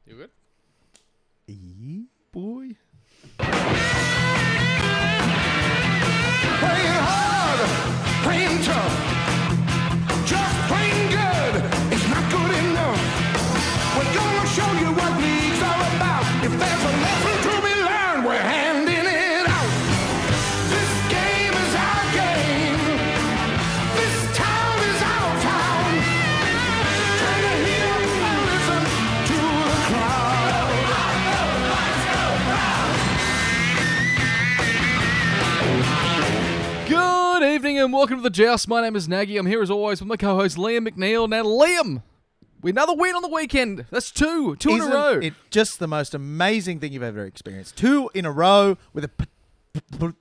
You good? Boy. Playing hard, playing tough, just plain good. It's not good enough. We're gonna show you what league's all about. If there's a lesson to be learned, we're handing it out. This game is our game. This town is our town. Turn the heel and listen to the crowd. Good evening and welcome to the Joust. My name is Nagy. I'm here as always with my co-host Liam McNeil. Now, Liam, another win on the weekend. That's two in a row. It's just the most amazing thing you've ever experienced. 2 in a row with a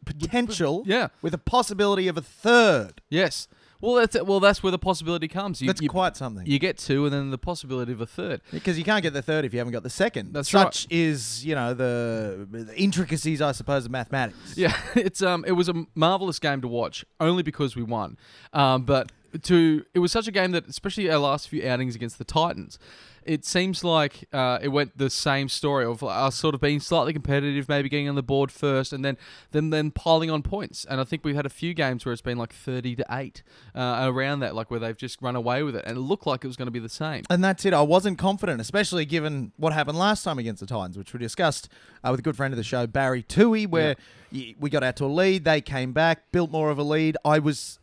potential, Yeah. with a possibility of a third. Yes. Well, that's where the possibility comes. That's quite something. You get 2 and then the possibility of a third. Because you can't get the third if you haven't got the second. That's Such is, the intricacies, I suppose, of mathematics. Yeah, it was a marvelous game to watch, only because we won. It was such a game that, especially our last few outings against the Titans, it seems like it went the same story of us sort of being slightly competitive, maybe getting on the board first, and then piling on points. And I think we've had a few games where it's been like 30-8 around that, like where they've just run away with it, and it looked like it was going to be the same. And that's it. I wasn't confident, especially given what happened last time against the Titans, which we discussed with a good friend of the show, Barry Toohey, where we got out to a lead, they came back, built more of a lead. I was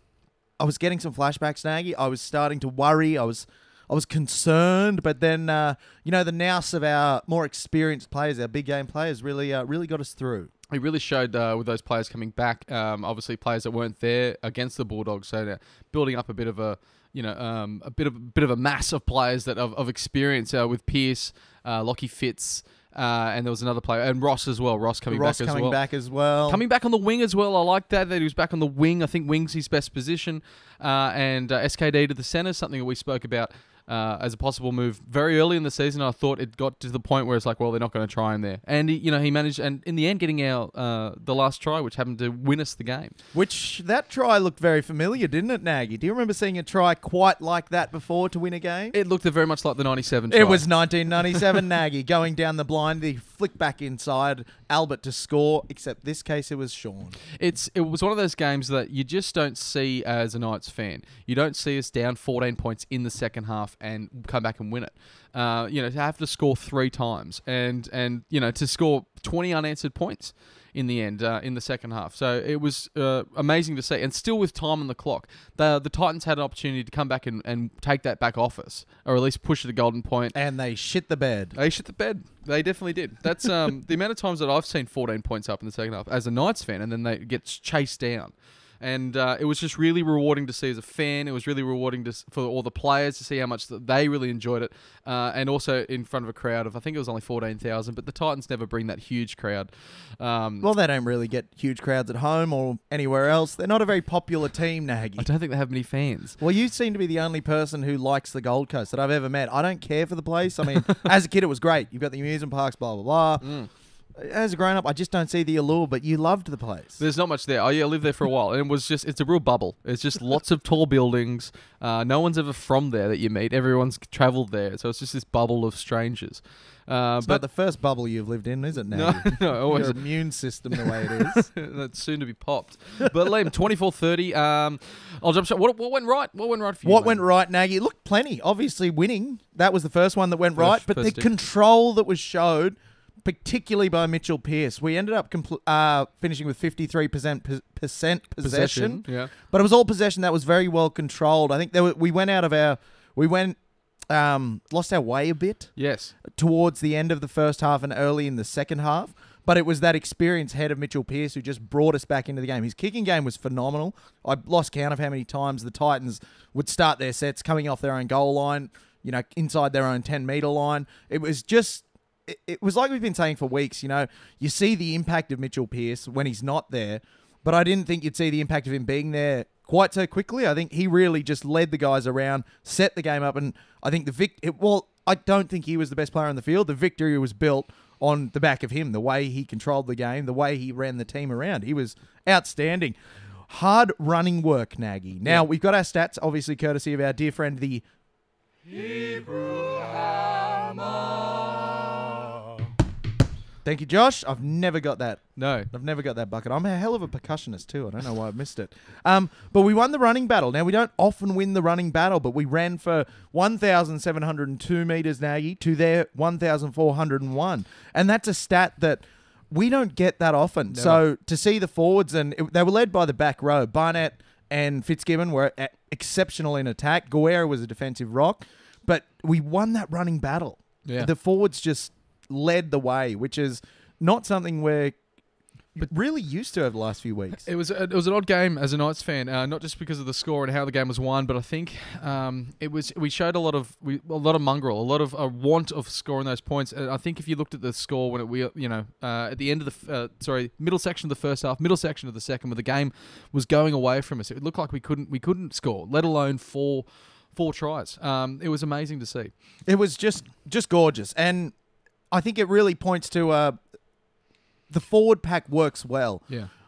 getting some flashbacks, Nagy. I was starting to worry. I was concerned, but then the nous of our more experienced players, our big game players, really got us through. It really showed with those players coming back. Obviously, players that weren't there against the Bulldogs, so building up a bit of a bit of a mass of players that of experience with Pearce, Lockie Fitz. And there was another player, and Ross as well. Ross coming back as well. Coming back on the wing as well. I like that he was back on the wing. I think wing's his best position. And SKD to the centre, something that we spoke about as a possible move very early in the season. I thought it got to the point where it's like, well, they're not going to try him there. And he managed, and in the end, getting our the last try, which happened to win us the game. Which that try looked very familiar, didn't it, Nagy? Do you remember seeing a try quite like that before to win a game? It looked very much like the 97 try. It was 1997 Nagy going down the blind, the flick back inside, Albert to score, except this case it was Sean. It was one of those games that you just don't see as a Knights fan. You don't see us down 14 points in the second half and come back and win it. To have to score 3 times and to score 20 unanswered points in the end in the second half. So it was amazing to see. And still with time on the clock, the Titans had an opportunity to come back and take that back off us, or at least push it to golden point. And they shit the bed. They definitely did. That's the amount of times that I've seen 14 points up in the second half as a Knights fan, and then they get chased down. And it was just really rewarding to see as a fan. It was really rewarding for all the players to see how much they really enjoyed it. And also in front of a crowd of, I think it was only 14,000, but the Titans never bring that huge crowd. Well, they don't really get huge crowds at home or anywhere else. They're not a very popular team, Nagy. I don't think they have many fans. Well, you seem to be the only person who likes the Gold Coast that I've ever met. I don't care for the place. I mean, as a kid, it was great. You've got the amusement parks, blah, blah, blah. As a grown-up, I just don't see the allure, but you loved the place. There's not much there. Oh, yeah, I lived there for a while, and it's a real bubble. It's just lots of tall buildings. No one's ever from there that you meet. Everyone's travelled there, so it's just this bubble of strangers. It's not the first bubble you've lived in, is it, now? No, always. Your immune system, the way it is. That's soon to be popped. But, Liam, 24-30. I'll jump shot. What went right? What went right for you? What went right, Nagy? Look, plenty. Obviously, winning. That was the first one that went right, but the control that was showed, particularly by Mitchell Pearce. We ended up finishing with 53% possession. Yeah. But it was all possession that was very well controlled. I think lost our way a bit. Yes. Towards the end of the first half and early in the second half. But it was that experienced head of Mitchell Pearce who just brought us back into the game. His kicking game was phenomenal. I lost count of how many times the Titans would start their sets coming off their own goal line, inside their own 10-metre line. It was just... It was like we've been saying for weeks, you see the impact of Mitchell Pearce when he's not there, but I didn't think you'd see the impact of him being there quite so quickly. I think he really just led the guys around, set the game up, and I think I don't think he was the best player on the field. The victory was built on the back of him, the way he controlled the game, the way he ran the team around. He was outstanding. Hard running work, Nagy. Now, we've got our stats, obviously courtesy of our dear friend, the Hebrew Hammer. Thank you, Josh. I've never got that. No. I've never got that bucket. I'm a hell of a percussionist too. I don't know why I missed it. But we won the running battle. Now, we don't often win the running battle, but we ran for 1,702 metres, Nagy, to their 1,401. And that's a stat that we don't get that often. Never. So to see the forwards, they were led by the back row. Barnett and Fitzgibbon were exceptional in attack. Guerra was a defensive rock. But we won that running battle. Yeah. The forwards just led the way, which is not something we're really used to over the last few weeks. It was an odd game as a Knights fan, not just because of the score and how the game was won, but I think we showed a lot of mongrel, a lot of want of scoring those points. And I think if you looked at the score when at the end of the middle section of the first half, middle section of the second, where the game was going away from us, it looked like we couldn't score, let alone four tries. It was amazing to see. It was just gorgeous, and I think it really points to the forward pack works well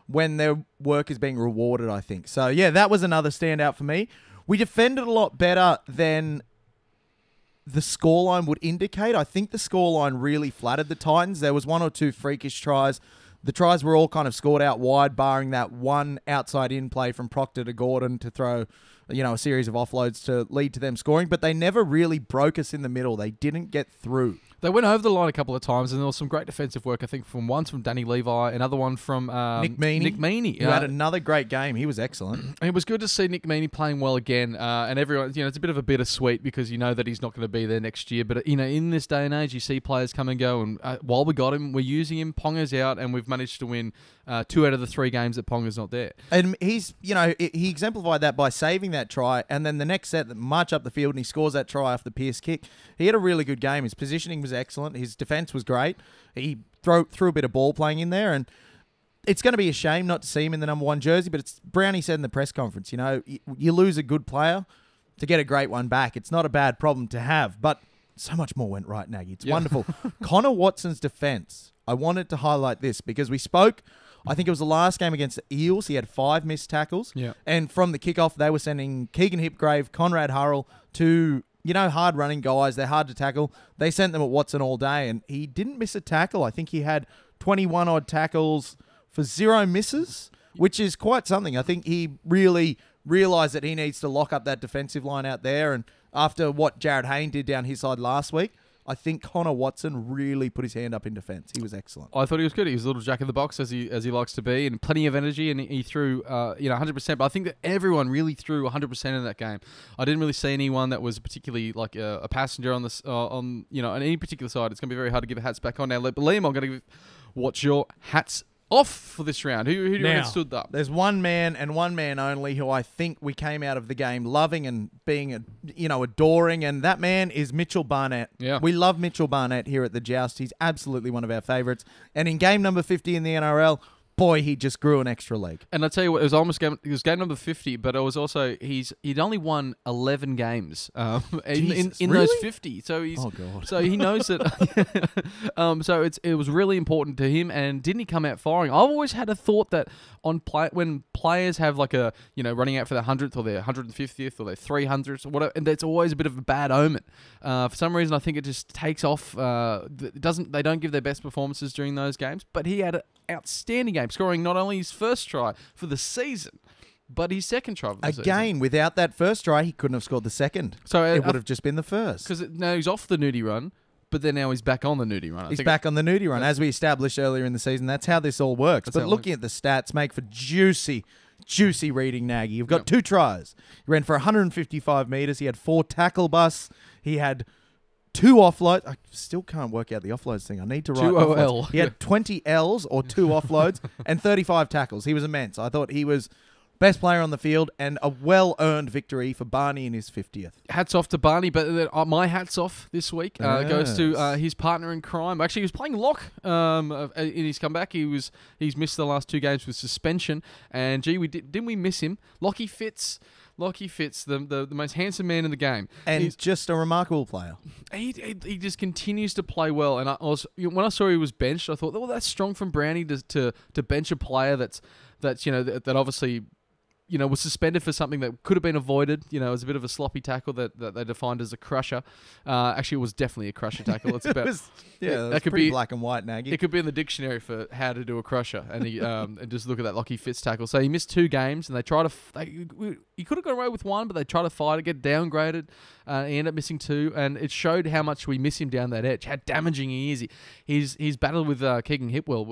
when their work is being rewarded, I think. So, yeah, that was another standout for me. We defended a lot better than the scoreline would indicate. I think the scoreline really flattered the Titans. There was one or two freakish tries. The tries were all kind of scored out wide, barring that one outside-in play from Proctor to Gordon to throw, a series of offloads to lead to them scoring. But they never really broke us in the middle. They didn't get through. They went over the line a couple of times, and there was some great defensive work, I think, from Danny Levi, another one from Nick Meaney. Who had another great game. He was excellent. And it was good to see Nick Meaney playing well again. And everyone, it's a bit of a bittersweet because you know that he's not going to be there next year. But, in this day and age, you see players come and go. And while we got him, we're using him. Ponga's out, and we've managed to win 2 out of the 3 games that Ponga's not there. And he's, he exemplified that by saving that try. And then the next set, march up the field, and he scores that try off the Pierce kick. He had a really good game. His positioning was excellent. His defense was great. He threw a bit of ball playing in there, and it's going to be a shame not to see him in the number 1 jersey, but it's Brownie said in the press conference, you lose a good player to get a great one back. It's not a bad problem to have, but so much more went right, Nagy. It's wonderful. Connor Watson's defense, I wanted to highlight this because we spoke, I think it was the last game against the Eels. He had 5 missed tackles. Yeah. And from the kickoff, they were sending Keegan Hipgrave, Conrad Hurrell to, hard-running guys. They're hard to tackle. They sent them at Watson all day, and he didn't miss a tackle. I think he had 21-odd tackles for 0 misses, which is quite something. I think he really realised that he needs to lock up that defensive line out there, and after what Jared Hayne did down his side last week, I think Connor Watson really put his hand up in defence. He was excellent. I thought he was good. He was a little jack of the box as he likes to be, and plenty of energy. And he threw 100%. But I think that everyone really threw 100% in that game. I didn't really see anyone that was particularly like a passenger on this on any particular side. It's going to be very hard to give hats back on now. But Liam, I'm going to watch your hats off for this round. Who do you reckon stood up? There's one man and one man only who I think we came out of the game loving and being, adoring, and that man is Mitchell Barnett. Yeah. We love Mitchell Barnett here at the Joust. He's absolutely one of our favourites. And in game number 50 in the NRL, boy, he just grew an extra leg. And I tell you what, it was game number 50, but it was also he'd only won 11 games in really? those 50. So he knows that. So it was really important to him. And didn't he come out firing? I've always had a thought that when players have like a running out for their 100th or their 150th or their 300th or whatever, and that's always a bit of a bad omen. For some reason, I think it just takes off. They don't give their best performances during those games, but he had outstanding game, scoring not only his first try for the season, but his second try for the season. Again, without that first try, he couldn't have scored the second. So it would have just been the first. Because now he's off the nudie run, but then now he's back on the nudie run. He's back on the nudie run. As we established earlier in the season, that's how this all works. But looking at the stats make for juicy reading, Nagy. You've got 2 tries. He ran for 155 metres. He had 4 tackle busts. He had 2 offloads. I still can't work out the offloads thing. I need to write 2 OL. He had 20 Ls or 2 offloads and 35 tackles. He was immense. I thought he was best player on the field and a well-earned victory for Barney in his 50th. Hats off to Barney, but my hats off this week goes to his partner in crime. Actually, he was playing lock in his comeback. He's missed the last 2 games with suspension, and didn't we miss him? Lockie Fitz, the most handsome man in the game, and he's just a remarkable player. He just continues to play well. And when I saw he was benched, I thought, well, that's strong from Brownie to bench a player that obviously was suspended for something that could have been avoided. It was a bit of a sloppy tackle that they defined as a crusher. Actually, it was definitely a crusher tackle. It's about that could be black and white, Nagy. It could be in the dictionary for how to do a crusher, and he and just look at that Lockie Fitz tackle. So he missed 2 games, and they tried to. He could have got away with 1, but they tried to fight it, get downgraded. He ended up missing 2, and it showed how much we miss him down that edge, how damaging he is. He's battled with Keegan Hipgrave.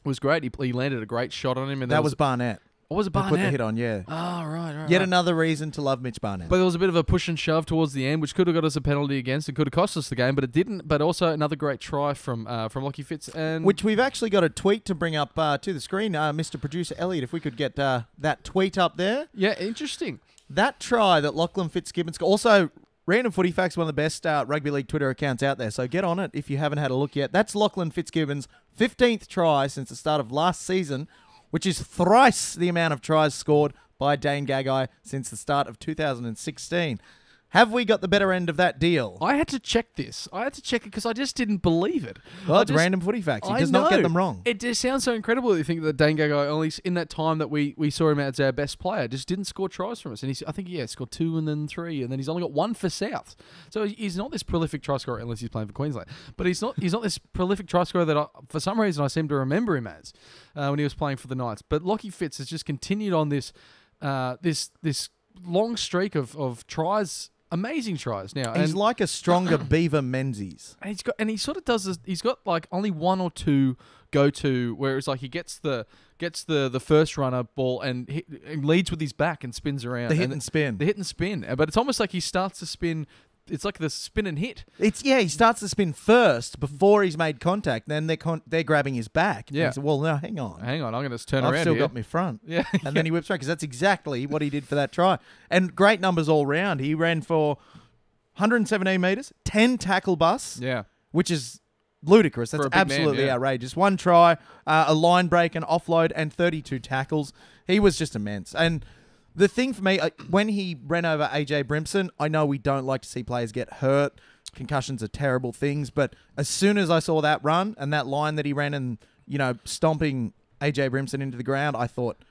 Was great. He landed a great shot on him, and that was Barnett. What was it, Barnett? Put the hit on, yeah. Oh, right. Yet another reason to love Mitch Barnett. But there was a bit of a push and shove towards the end, which could have got us a penalty against. It could have cost us the game, but it didn't. But also another great try from Lockie Fitz, and which we've actually got a tweet to bring up to the screen. Mr. Producer Elliot, if we could get that tweet up there. Yeah, interesting. That try that Lachlan Fitzgibbons also. Random Footy Facts, one of the best rugby league Twitter accounts out there, so get on it if you haven't had a look yet. That's Lachlan Fitzgibbons' 15th try since the start of last season, which is thrice the amount of tries scored by Dane Gagai since the start of 2016. Have we got the better end of that deal? I had to check this. I had to check it because I just didn't believe it. Well, it's Random Footy Facts. He does not get them wrong. It just sounds so incredible that you think that Dane Gagai, only in that time that we saw him as our best player, just didn't score tries from us. And I think scored 2 and then 3, and then he's only got 1 for South. So he's not this prolific try scorer unless he's playing for Queensland. But he's not this prolific try scorer that for some reason I seem to remember him as when he was playing for the Knights. But Lockie Fitz has just continued on this this long streak of tries. Amazing tries now. He's like a stronger Beaver Menzies. And he sort of does this. He's got like only 1 or 2 go to where it's like he gets the first runner ball and leads with his back and spins around. The hit and spin. But it's almost like he starts to spin. It's like the spin and hit. He starts to spin first before he's made contact. Then they're grabbing his back. Yeah. And he said, well, no, hang on. I'm going to turn around. I've still here. got my front. Yeah. And then he whips around because that's exactly what he did for that try. And great numbers all round. He ran for 117 metres, 10 tackle busts. Yeah. Which is ludicrous. That's absolutely outrageous. 1 try, a line break, an offload, and 32 tackles. He was just immense. And the thing for me, when he ran over AJ Brimson, I know we don't like to see players get hurt. Concussions are terrible things. But as soon as I saw that run and that line that he ran and, stomping AJ Brimson into the ground, I thought,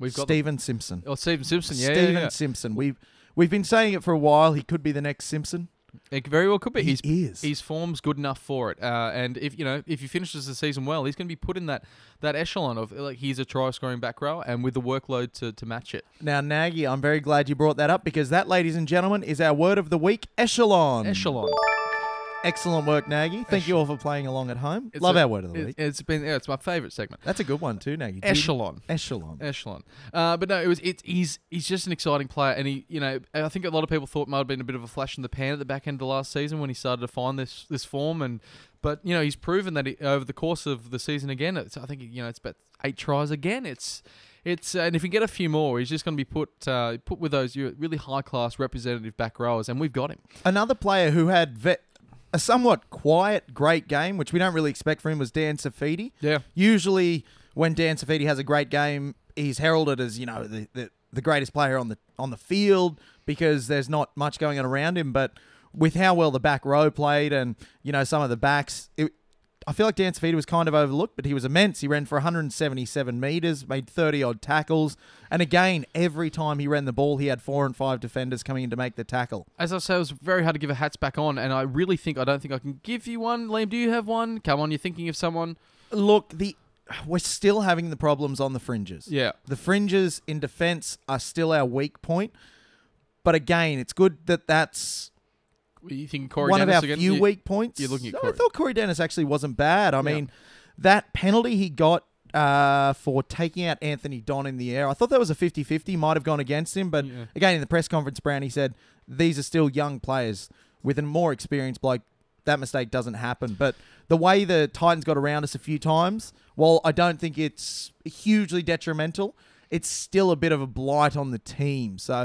Steven Simpson. Oh, Steven Simpson, yeah. Steven Simpson. We've been saying it for a while. He could be the next Simpson. It very well could be. He is. His form's good enough for it. And if he finishes the season well, he's going to be put in that echelon of like he's a try scoring back row and with the workload to match it. Now, Nagy, I'm very glad you brought that up because that, ladies and gentlemen, is our word of the week: echelon. Echelon. Excellent work, Nagy. Thank you all for playing along at home. Love our word of the week. It's my favourite segment. That's a good one too, Nagy. Echelon. But no, he's just an exciting player, and I think a lot of people thought might have been a bit of a flash in the pan at the back end of last season when he started to find this form, but he's proven that over the course of the season again. I think it's about 8 tries again. It's and if he get a few more, he's just going to be put with those really high class representative back rowers, and we've got him. Another player who had a somewhat quiet, great game, which we don't really expect from him, was Dan Safidi. Yeah. Usually, when Dan Safidi has a great game, he's heralded as the greatest player on the field because there's not much going on around him. But with how well the back row played and some of the backs, I feel like Dan Safidi was kind of overlooked, but he was immense. He ran for 177 metres, made 30-odd tackles. And again, every time he ran the ball, he had 4 and 5 defenders coming in to make the tackle. As I say, it was very hard to give a hats back on, and I don't think I can give you one. Liam, do you have one? Come on, you're thinking of someone. Look, we're still having the problems on the fringes. Yeah. The fringes in defence are still our weak point. But again, it's good that's... You think Corey one Dennis of our few weak points. You're looking at Corey. I thought Corey Dennis actually wasn't bad. I mean, that penalty he got for taking out Anthony Don in the air, I thought that was a 50-50, might have gone against him. But again, in the press conference, Brownie said, these are still young players. With a more experienced bloke, that mistake doesn't happen. But the way the Titans got around us a few times, while I don't think it's hugely detrimental, it's still a bit of a blight on the team. So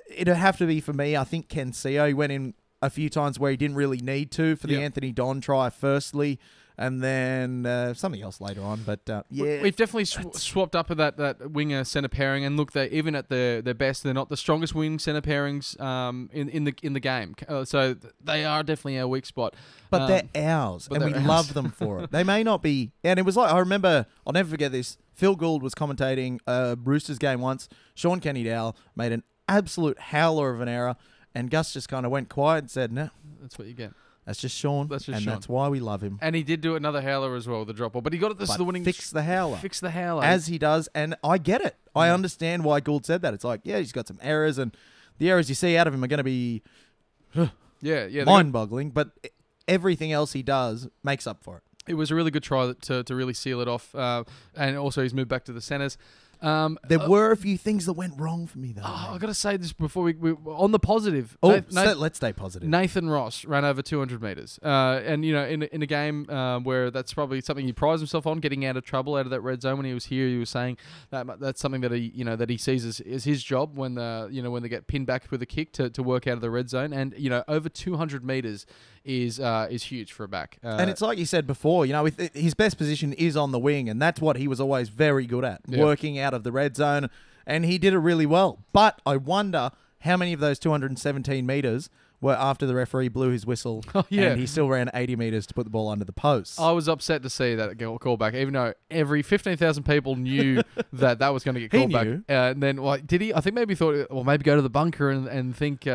it'd have to be, for me, I think Ken Seo, he went in a few times where he didn't really need to for the Anthony Don try firstly. and then something else later on. But yeah, we've definitely swapped up with that winger centre pairing, and look, they even at their best, they're not the strongest wing centre pairings in the game. So they are definitely our weak spot. But they're ours, and we love them for it. They may not be, and it was like, I remember, I'll never forget this. Phil Gould was commentating a Roosters game once. Sean Kenny-Dowell made an absolute howler of an error, and Gus just kind of went quiet and said, "No, that's what you get. That's just Sean, that's why we love him." And he did do another howler as well, the drop ball. But he got it. This is the winning. Fix the howler. Fix the howler. As he does, and I get it. I understand why Gould said that. It's like, yeah, he's got some errors, and the errors you see out of him are going to be mind-boggling, but everything else he does makes up for it. It was a really good try to really seal it off, and also he's moved back to the centres. There were a few things that went wrong for me, though. I got to say this before we on the positive. Let's stay positive. Nathan Ross ran over 200 metres, and in a game where that's probably something he prides himself on, getting out of trouble out of that red zone. When he was here, he was saying that's something that he sees as his job when they get pinned back with a kick to work out of the red zone, and over 200 metres is huge for a back. And it's like you said before, his best position is on the wing, and that's what he was always very good at, working out of the red zone, and he did it really well. But I wonder how many of those 217 metres were after the referee blew his whistle, and he still ran 80 metres to put the ball under the post. I was upset to see that call back, even though every 15,000 people knew that was going to get called back. And then, did he? I think maybe thought, well, maybe go to the bunker and think...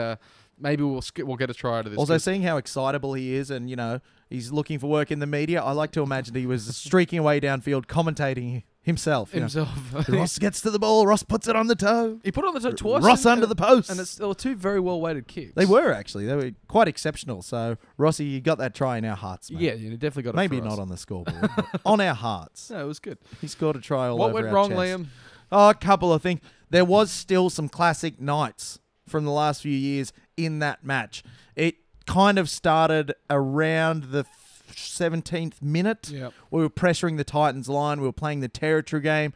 maybe we'll get a try out of this. Also, seeing how excitable he is, and he's looking for work in the media, I like to imagine he was streaking away downfield, commentating himself. Ross gets to the ball. Ross puts it on the toe. He put it on the toe twice. Ross under the post, and there were two very well weighted kicks. They were actually. They were quite exceptional. So Rossi, you got that try in our hearts, mate. Yeah, you definitely got it. Maybe for not us. on the scoreboard, but on our hearts. No, it was good. He scored a try all what over went our wrong, chest. Liam? Oh, a couple of things. There was still some classic nights from the last few years in that match. It kind of started around the 17th minute. Yep. We were pressuring the Titans line. We were playing the territory game.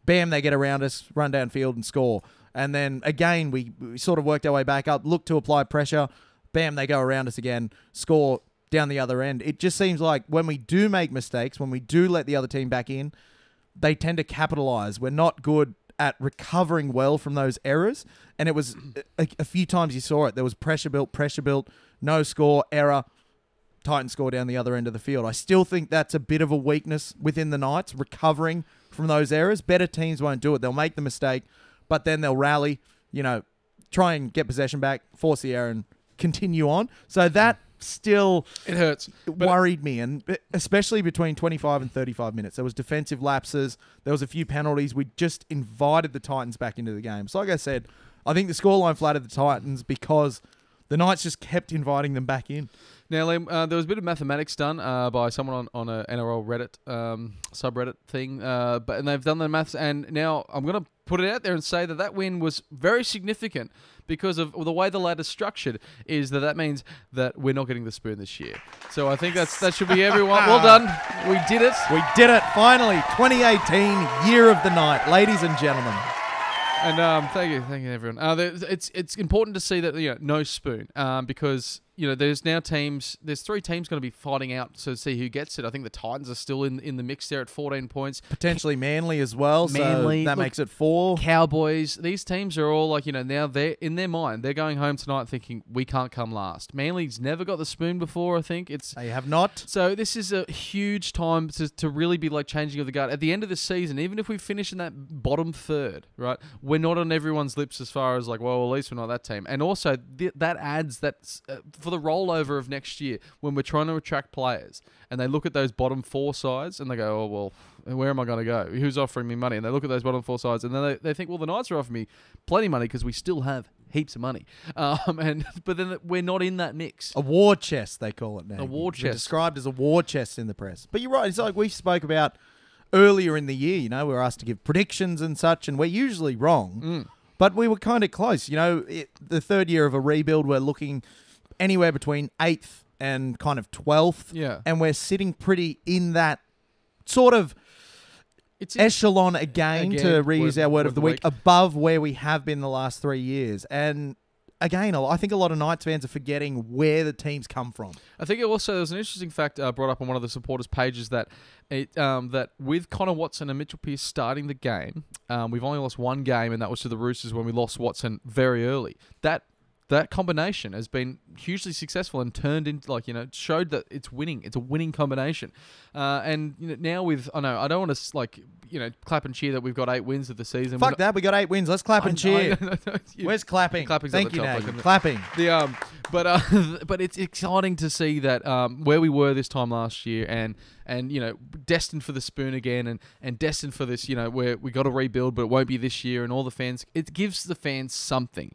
Bam, they get around us, run downfield and score. And then again, we sort of worked our way back up, looked to apply pressure. Bam, they go around us again, score down the other end. It just seems like when we do make mistakes, when we do let the other team back in, they tend to capitalize. We're not good at recovering well from those errors. And it was a few times you saw it. There was pressure built, no score, error, Titans score down the other end of the field. I still think that's a bit of a weakness within the Knights, recovering from those errors. Better teams won't do it. They'll make the mistake, but then they'll rally, try and get possession back, force the error, and continue on. So that still... It hurts. Worried me, and especially between 25 and 35 minutes. There was defensive lapses. There was a few penalties. We just invited the Titans back into the game. So like I said, I think the scoreline flattered the Titans because the Knights just kept inviting them back in. Now, Liam, there was a bit of mathematics done by someone on a NRL Reddit subreddit thing, and they've done the maths, and now I'm going to put it out there and say that win was very significant because of the way the ladder's structured. Is that means that we're not getting the spoon this year. So I think that should be everyone. Well done. We did it. We did it, finally. 2018, year of the night, ladies and gentlemen. And thank you, everyone. It's important to see that no spoon, because there's now teams. There's 3 teams going to be fighting out to see who gets it. I think the Titans are still in the mix there at 14 points. Potentially Manly as well. Manly, so that makes it 4. Cowboys. These teams are all now they're in their mind. They're going home tonight thinking we can't come last. Manly's never got the spoon before. I think they have not. So this is a huge time to really be changing of the guard at the end of the season. Even if we finish in that bottom third, right? We're not on everyone's lips as far as at least we're not that team. And also that adds that for the rollover of next year when we're trying to attract players and they look at those bottom 4 sides and they go, oh, well, where am I going to go? Who's offering me money? And they look at those bottom 4 sides and then they think, well, the Knights are offering me plenty of money because we still have heaps of money. But then we're not in that mix. A war chest, they call it now. A war chest. Described as a war chest in the press. But you're right. It's like we spoke about earlier in the year, we were asked to give predictions and such, and we're usually wrong. But we were kind of close. The third year of a rebuild, we're looking anywhere between 8th and kind of 12th. Yeah. And we're sitting pretty in that sort of echelon again, to reuse our word of the week, above where we have been the last 3 years. And again, I think a lot of Knights fans are forgetting where the teams come from. I think also there was an interesting fact brought up on one of the supporters' pages that that with Connor Watson and Mitchell Pearce starting the game, we've only lost one game, and that was to the Roosters when we lost Watson very early. That combination has been hugely successful and turned into, showed that it's winning. It's a winning combination. And now with, I don't want to, clap and cheer that we've got 8 wins of the season. Fuck that, we got 8 wins. Let's clap and cheer. Where's clapping? Clapping's Thank at the you, top, Nate. Clapping. But it's exciting to see that where we were this time last year and destined for the spoon again and destined for this, where we got to rebuild, but it won't be this year, and all the fans, it gives the fans something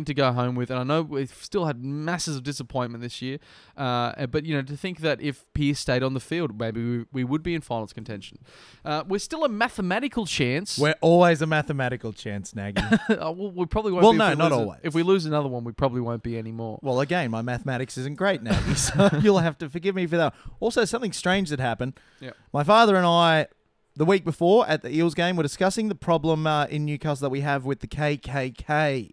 to go home with. And I know we've still had masses of disappointment this year, but to think that if Pearce stayed on the field, maybe we would be in finals contention. We're still a mathematical chance. We're always a mathematical chance, Nagy. We probably won't be. Well, no, not always. If we lose another one, we probably won't be anymore. Well, again, my mathematics isn't great, Nagy, so you'll have to forgive me for that. Also, something strange that happened. Yeah. My father and I, the week before at the Eels game, were discussing the problem in Newcastle that we have with the KKK.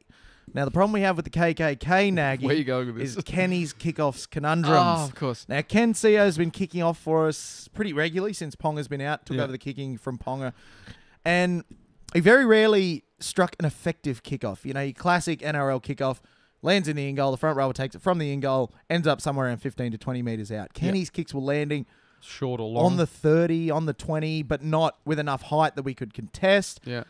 Now, the problem we have with the KKK, Nagy, Where are you going with this? is Kenny's kickoffs conundrums. Oh, of course. Now, Ken Ceo's been kicking off for us pretty regularly since Ponga's been out, took over the kicking from Ponga. And he very rarely struck an effective kickoff. Your classic NRL kickoff, lands in the in goal, the front rower takes it from the in goal, ends up somewhere around 15 to 20 metres out. Kenny's kicks were landing short or long. on the 30, on the 20, but not with enough height that we could contest. Yeah.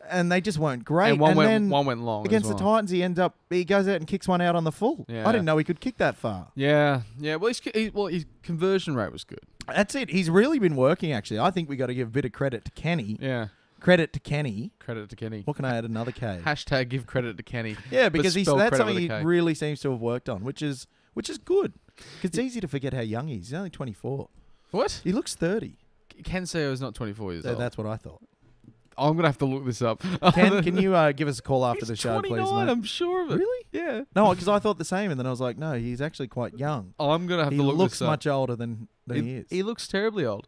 And they just weren't great. And one then went long against as the well. Titans. He goes out and kicks one out on the full. Yeah. I didn't know he could kick that far. Yeah. Well, his conversion rate was good. That's it. He's really been working. Actually, I think we got to give a bit of credit to Kenny. Yeah. Credit to Kenny. Credit to Kenny. What can I add? Another K. Hashtag give credit to Kenny. Yeah, because But spell that's credit something with he a K. really seems to have worked on, which is good. It's easy to forget how young he is. He's only 24. What? He looks 30. Ken Seo is not 24 years old. That's what I thought. I'm going to have to look this up. Can you give us a call after the show, please, 29, mate? I'm sure of it. Really? Yeah. No, because I thought the same, and then I was like, no, he's actually quite young. I'm going to have He to look looks this up. much older than he is. He looks terribly old.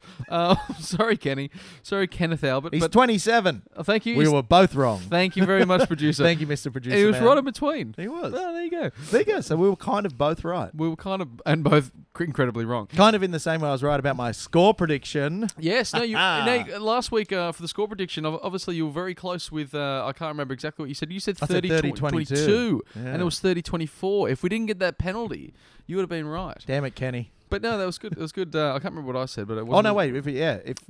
Sorry, Kenny. Sorry, Kenneth Albert. He's but 27. Thank you. We were both wrong. Thank you very much, producer. Thank you, Mr. Producer. He was man. right in between. He was. Oh, there you go. There you go. So we were kind of both right. We were kind of, and both incredibly wrong. Kind of in the same way I was right about my score prediction. Yes, no, last week for the score prediction, obviously you were very close with, I can't remember exactly what you said. You said I said 30-22, Yeah. and it was 30-24. If we didn't get that penalty, you would have been right. Damn it, Kenny. But no, that was good. It was good. I can't remember what I said, but it was. Oh, no, wait. If we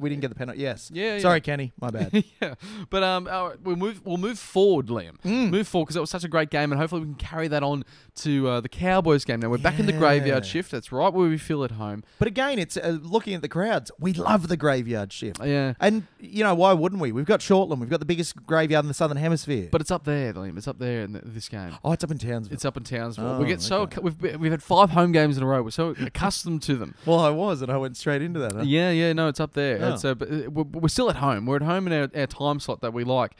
didn't get the penalty, yes. Yeah. Sorry, Kenny. My bad. Yeah, but we'll move forward, Liam. Move forward because it was such a great game, and hopefully we can carry that on to the Cowboys game. Now we're back in the graveyard shift. That's right where we feel at home. But again, it's looking at the crowds. We love the graveyard shift. Yeah, and why wouldn't we? We've got Shortland. We've got the biggest graveyard in the Southern Hemisphere. but it's up there, Liam. It's up there in this game. Oh, it's up in Townsville. It's up in Townsville. Oh, We get okay. we've had 5 home games in a row. We're so accustomed to them. Well, I was, and I went straight into that. Huh? Yeah, no, it's up there. Oh. It's, but we're still at home. We're at home in our time slot that we like.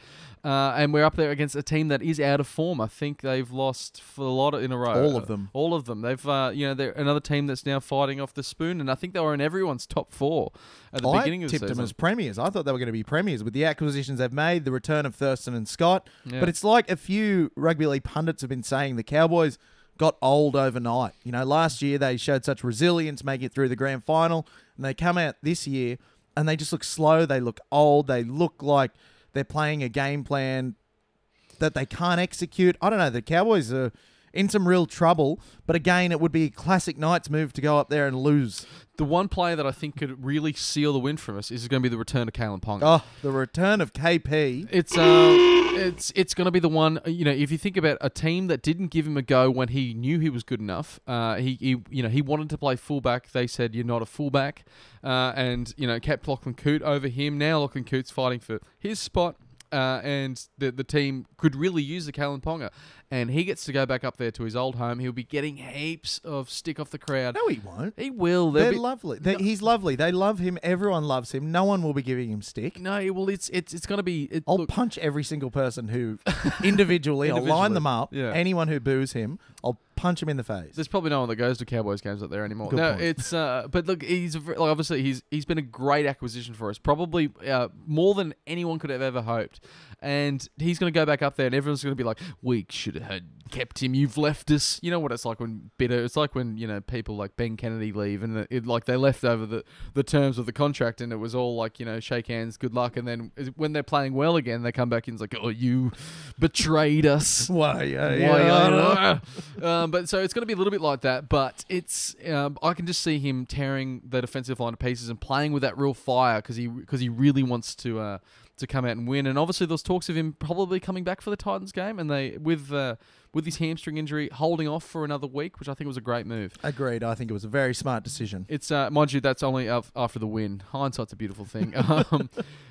And we're up there against a team that is out of form. I think they've lost for a lot in a row. All of them. All of them. They've, they're another team that's now fighting off the spoon, and I think they were in everyone's top 4 at the beginning of the season. I tipped them as premiers. I thought they were going to be premiers with the acquisitions they've made, the return of Thurston and Scott. Yeah. But it's like a few rugby league pundits have been saying the Cowboys got old overnight. Last year they showed such resilience making it through the grand final, and they come out this year and they just look slow. They look old. They look like they're playing a game plan that they can't execute. I don't know. The Cowboys are in some real trouble, but again, it would be a classic Knights move to go up there and lose. The one player that I think could really seal the win from us is going to be the return of Kalen Ponga. Oh, the return of KP. It's going to be the one. If you think about a team that didn't give him a go when he knew he was good enough, he wanted to play fullback. They said you're not a fullback, and kept Lachlan Coote over him. Now Lachlan Coote's fighting for his spot. And the team could really use the Kalen Ponga. And he gets to go back up there to his old home. He'll be getting heaps of stick off the crowd. No, he won't. He will. They're lovely. He's lovely. They love him. Everyone loves him. No one will be giving him stick. No, well, it's going to be... I'll punch every single person who individually. I'll line them up. Yeah. Anyone who boos him, I'll punch him in the face. There's probably no one that goes to Cowboys games up there anymore. Good No, point. it's but look, obviously he's been a great acquisition for us, probably more than anyone could have ever hoped. And he's going to go back up there, and everyone's going to be like, "We should should have kept him. You've left us. You know what it's like when bitter. It's like when people like Ben Kennedy leave, and like they left over the terms of the contract, and it was all like shake hands, good luck, and then when they're playing well again, they come back and it's like, oh, you betrayed us. Why? But so it's going to be a little bit like that. But it's I can just see him tearing the defensive line to pieces and playing with that real fire because he really wants to come out and win. And obviously there's talks of him probably coming back for the Titans game, and they with his hamstring injury holding off for another week, which I think was a great move. Agreed. I think it was a very smart decision. It's mind you, that's only after the win. Hindsight's a beautiful thing.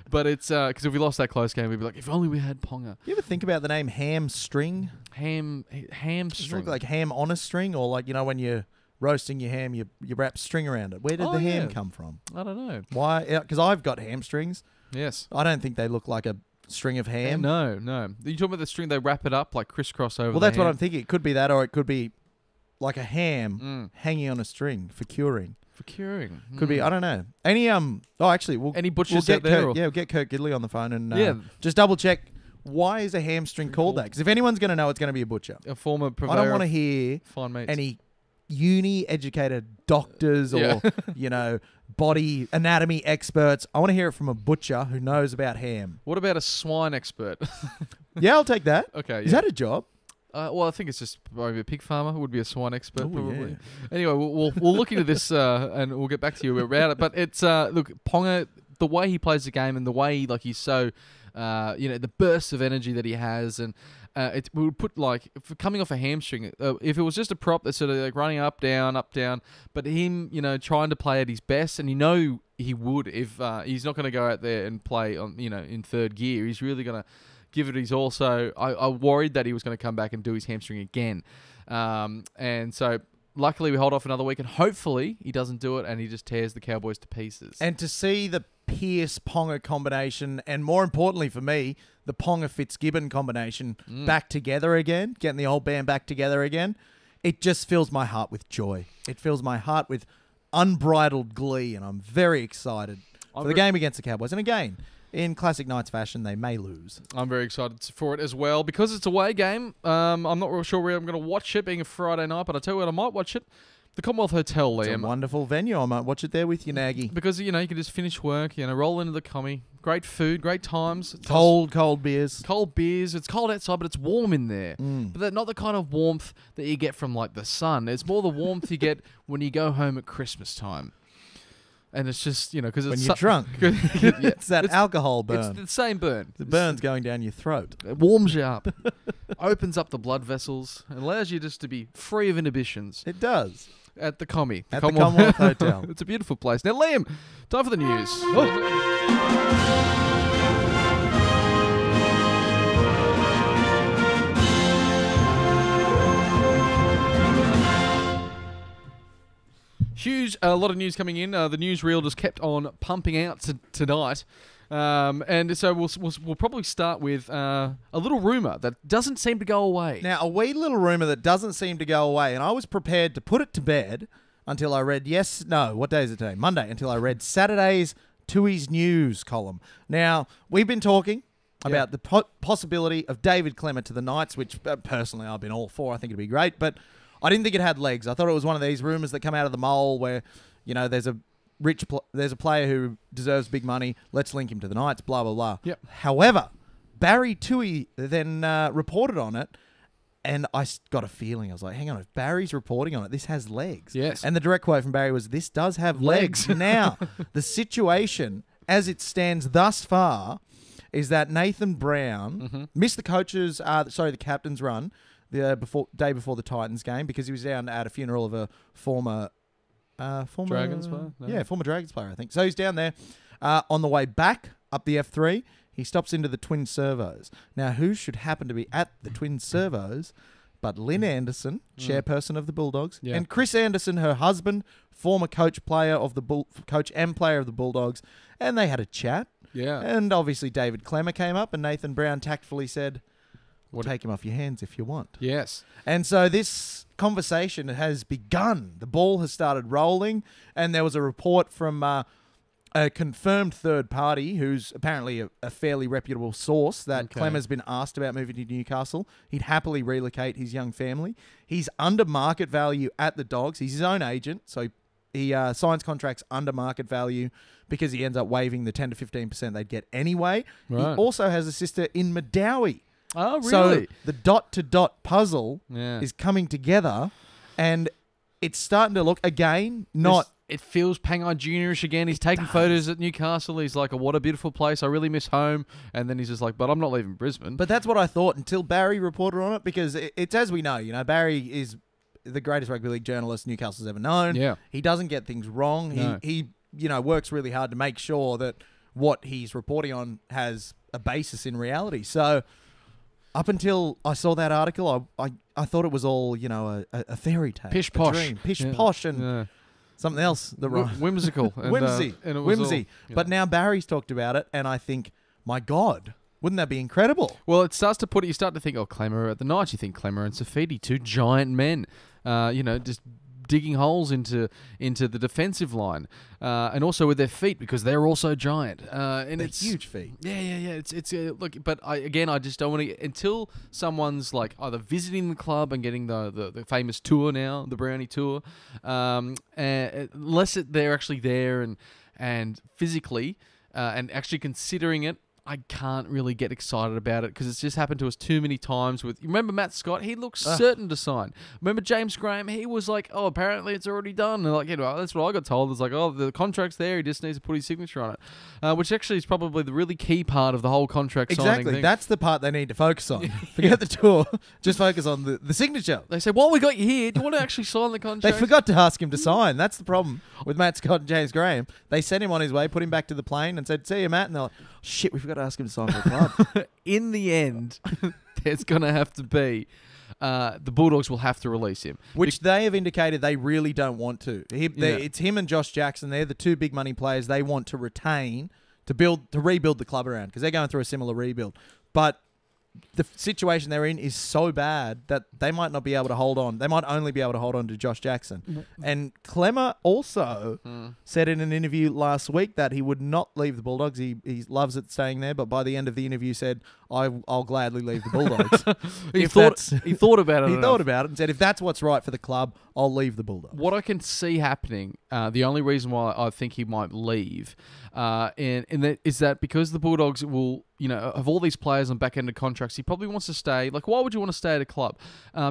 But it's because if we lost that close game, we'd be like, if only we had Ponga. You ever think about the name hamstring? Hamstring. Does it look like ham on a string, or like when you're roasting your ham, you wrap string around it. Where did the ham come from? I don't know. Why? Because I've got hamstrings. Yes. I don't think they look like a string of ham. No. You talking about the string? They wrap it up like crisscross over. Well, the that's ham. what I'm thinking. It could be that, or it could be like a ham hanging on a string for curing. For curing. Could be. I don't know. Any actually, any butchers we'll out there? We'll get Kurt Gidley on the phone and just double check. Why is a hamstring called that? Because if anyone's going to know, it's going to be a butcher. A former purveyor. I don't want to hear fine mates. any uni-educated doctors or body anatomy experts. I want to hear it from a butcher who knows about ham. What about a swine expert? Yeah, I'll take that. Okay. Is that a job? Well, I think it's just probably a pig farmer would be a swine expert, probably. Yeah. Anyway, we'll look into this and we'll get back to you about it. But it's look, Ponga, the way he plays the game and the way he's so the bursts of energy that he has, and it would put for coming off a hamstring. If it was just a prop that's sort of like running up down, but him trying to play at his best, and he would if he's not going to go out there and play on in third gear. He's really going to give it his all. So I worried that he was going to come back and do his hamstring again, and so. Luckily, we hold off another week, and hopefully he doesn't do it, and he just tears the Cowboys to pieces. And to see the Pierce-Ponga combination, and more importantly for me, the Ponga-Fitzgibbon combination back together again, getting the old band back together again, it just fills my heart with joy. It fills my heart with unbridled glee, and I'm very excited for the game against the Cowboys. And again, in classic Knights fashion, they may lose. I'm very excited for it as well because it's a away game. I'm not real sure where I'm going to watch it, being a Friday night, but I tell you what, I might watch it. The Commonwealth Hotel, Liam. It's a wonderful venue. I might watch it there with you, Nagy. Because, you can just finish work, roll into the commie. Great food, great times. Cold beers. Cold beers. It's cold outside, but it's warm in there. But they're not the kind of warmth that you get from, the sun. It's more the warmth you get when you go home at Christmas time. And it's just, because when you're drunk. It's that alcohol burn. It's the same burn. The burn's going down your throat. It warms you up, opens up the blood vessels, and allows you just to be free of inhibitions. It does. At the commie. At the Commonwealth Hotel. It's a beautiful place. Now, Liam, time for the news. Huge, a lot of news coming in. The newsreel just kept on pumping out tonight. And so we'll probably start with a little rumour that doesn't seem to go away. Now, a wee little rumour that doesn't seem to go away, and I was prepared to put it to bed until I read, what day is it today? Monday, until I read Saturday's Tui's News column. Now, we've been talking about the possibility of David Klemmer to the Knights, which personally I've been all for. I think it'd be great, but I didn't think it had legs. I thought it was one of these rumours that come out of the mole where, there's a player who deserves big money. Let's link him to the Knights, blah, blah, blah. Yep. However, Barry Tui then reported on it, and I got a feeling. I was like, hang on, if Barry's reporting on it, this has legs. Yes. And the direct quote from Barry was, this does have legs. Now, the situation, as it stands thus far, is that Nathan Brown missed the the captain's run the day before the Titans game because he was down at a funeral of a former Dragons player? No. Yeah, former Dragons player, I think. So he's down there. On the way back up the F3, he stops into the Twin Servos. Now, who should happen to be at the Twin Servos but Lynn Anderson, chairperson of the Bulldogs, and Chris Anderson, her husband, former coach and player of the Bulldogs, and they had a chat. Yeah. And obviously David Klemmer came up, and Nathan Brown tactfully said, "We'll take him off your hands if you want." Yes. And so this conversation has begun. The ball has started rolling, and there was a report from a confirmed third party who's apparently a fairly reputable source that Klemmer's been asked about moving to Newcastle. He'd happily relocate his young family. He's under market value at the Dogs. He's his own agent, so he signs contracts under market value because he ends up waiving the 10 to 15% they'd get anyway. Right. He also has a sister in Madawi. Oh, really? So the dot-to-dot puzzle is coming together, and it's starting to look, again, not... It feels Pangai Juniorish again. He's taking photos at Newcastle. He's like, oh, what a beautiful place. I really miss home. And then he's just like, but I'm not leaving Brisbane. But that's what I thought until Barry reported on it, because it's as we know, Barry is the greatest rugby league journalist Newcastle's ever known. Yeah. He doesn't get things wrong. No. He works really hard to make sure that what he's reporting on has a basis in reality. So up until I saw that article, I thought it was all, a fairy tale. Pish posh. Dream. Pish posh and something else. Whimsical. And, Whimsy. And it was Whimsy. all, But now Barry's talked about it, and I think, my God, wouldn't that be incredible? Well, it starts to you start to think, oh, Klemmer at the Knights. You think Klemmer and Safidi, two giant men, just digging holes into the defensive line, and also with their feet, because they're also giant. And they're it's huge feet. Yeah. It's look, but I just don't want to until someone's like either visiting the club and getting the famous tour now, the Brownie tour, unless they're actually there and physically and actually considering it. I can't really get excited about it because it's just happened to us too many times. You remember Matt Scott? He looked certain to sign. Remember James Graham? He was like, oh, apparently it's already done. And like, that's what I got told. It's like, oh, the contract's there. He just needs to put his signature on it, which actually is probably the really key part of the whole contract signing Exactly. thing. That's the part they need to focus on. Forget the tour. Just focus on the signature. They say, well, we got you here. Do you want to actually sign the contract? They forgot to ask him to sign. That's the problem with Matt Scott and James Graham. They sent him on his way, put him back to the plane and said, see you, Matt. And they're like, shit, we forgot to ask him to sign for a club. In the end, there's going to have to be... the Bulldogs will have to release him. Which they have indicated they really don't want to. It's him and Josh Jackson. They're the two big money players they want to retain to rebuild the club around, because they're going through a similar rebuild. But the situation they're in is so bad that they might not be able to hold on. They might only be able to hold on to Josh Jackson. And Klemmer also said in an interview last week that he would not leave the Bulldogs. He loves it staying there, but by the end of the interview said, I'll gladly leave the Bulldogs. He thought about it. He thought about it and said, if that's what's right for the club, I'll leave the Bulldogs. What I can see happening, the only reason why I think he might leave, is that because the Bulldogs will, have all these players on back-ended contracts, he probably wants to stay. Like, why would you want to stay at a club?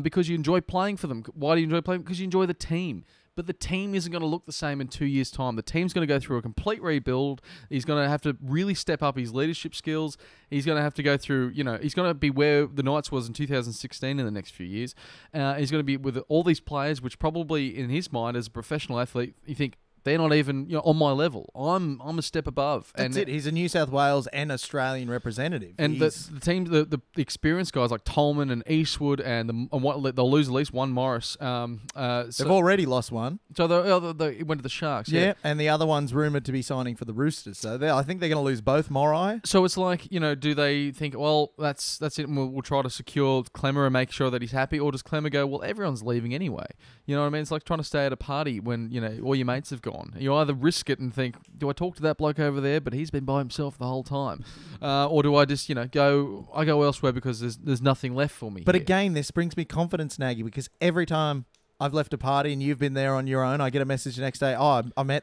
Because you enjoy playing for them. Why do you enjoy playing? Because you enjoy the team. But the team isn't going to look the same in 2 years' time. The team's going to go through a complete rebuild. He's going to have to really step up his leadership skills. He's going to have to go through, he's going to be where the Knights was in 2016 in the next few years. He's going to be with all these players, which probably in his mind as a professional athlete, you think, they're not even on my level. I'm a step above. That's it. He's a New South Wales and Australian representative. And the team, the experienced guys like Tolman and Eastwood, and they'll lose at least one Morris. They've already lost one. So they went to the Sharks. Yeah, and the other one's rumoured to be signing for the Roosters. So I think they're going to lose both Morai. So it's like, do they think, well, that's it, and we'll try to secure Klemmer and make sure that he's happy, or does Klemmer go, well, everyone's leaving anyway? You know what I mean? It's like trying to stay at a party when all your mates have gone. You either risk it and think, do I talk to that bloke over there, but he's been by himself the whole time, or do I just go elsewhere because there's nothing left for me? But here. Again, this brings me confidence, Nagy, because every time I've left a party and you've been there on your own, I get a message the next day. Oh, I met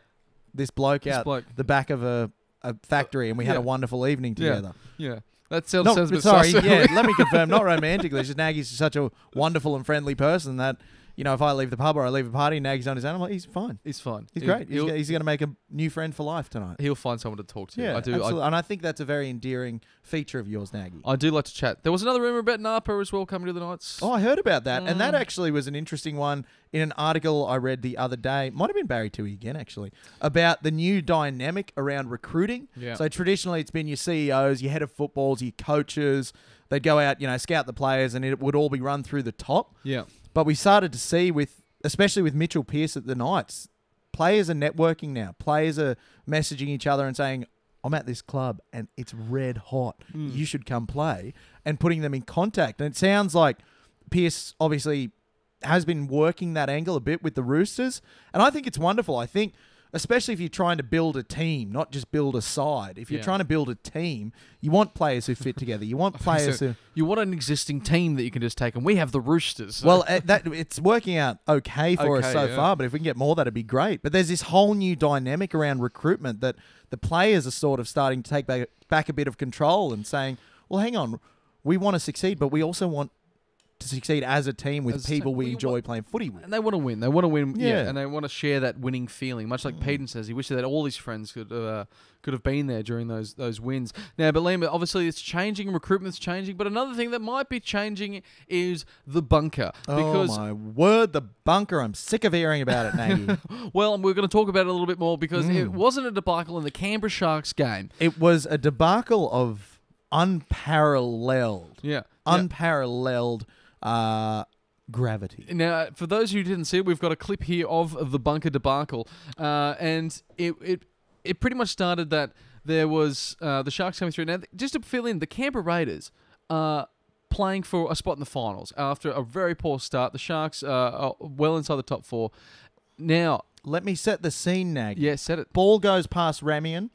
this bloke out the back of a factory, and we had a wonderful evening together. Yeah. That sounds a bit sorry. sus. Yeah, let me confirm, not romantically. It's just Nagy's such a wonderful and friendly person that, if I leave the pub or I leave a party and Nagy's on his own, I'm like, he's fine. He's fine. He's great. He's going to make a new friend for life tonight. He'll find someone to talk to. Yeah, absolutely. And I think that's a very endearing feature of yours, Nagy. I do like to chat. There was another rumour about Napa as well coming to the Knights. Oh, I heard about that. And that actually was an interesting one in an article I read the other day. Might have been Barry Toohey again, actually, about the new dynamic around recruiting. Yeah. So traditionally, it's been your CEOs, your head of footballs, your coaches. They'd go out, scout the players, and it would all be run through the top. Yeah. But we started to see especially with Mitchell Pearce at the Knights, players are networking now. Players are messaging each other and saying, I'm at this club and it's red hot. You should come play, and putting them in contact. And it sounds like Pearce obviously has been working that angle a bit with the Roosters. And I think it's wonderful. I think especially if you're trying to build a team, not just build a side. If you're Yeah. trying to build a team, you want players who fit together. You want players So who... you want an existing team that you can just take, and we have the Roosters. Well, it's working out okay for us Okay, so yeah. far, but if we can get more, that'd be great. But there's this whole new dynamic around recruitment that the players are sort of starting to take back a bit of control and saying, well, hang on, we want to succeed, but we also want to succeed as a team with As a people team. we We enjoy want- playing footy with. And they want to win. They want to win. Yeah. Yeah. And they want to share that winning feeling. Much like Peyton says, he wishes that all his friends could have been there during those wins. Now, but Liam, obviously it's changing. Recruitment's changing. But another thing that might be changing is the bunker. Because, Oh, my word, the bunker. I'm sick of hearing about it, Nagy. well, we're going to talk about it a little bit more because it wasn't a debacle in the Canberra Sharks game. It was a debacle of unparalleled, Yeah. unparalleled gravity. Now, for those who didn't see it, we've got a clip here of the bunker debacle, and it pretty much started that there was the Sharks coming through. Now, just to fill in, the Canberra Raiders are playing for a spot in the finals after a very poor start. The Sharks are well inside the top 4. Now, Let me set the scene, Nag. yeah, said it. Ball goes past Ramian.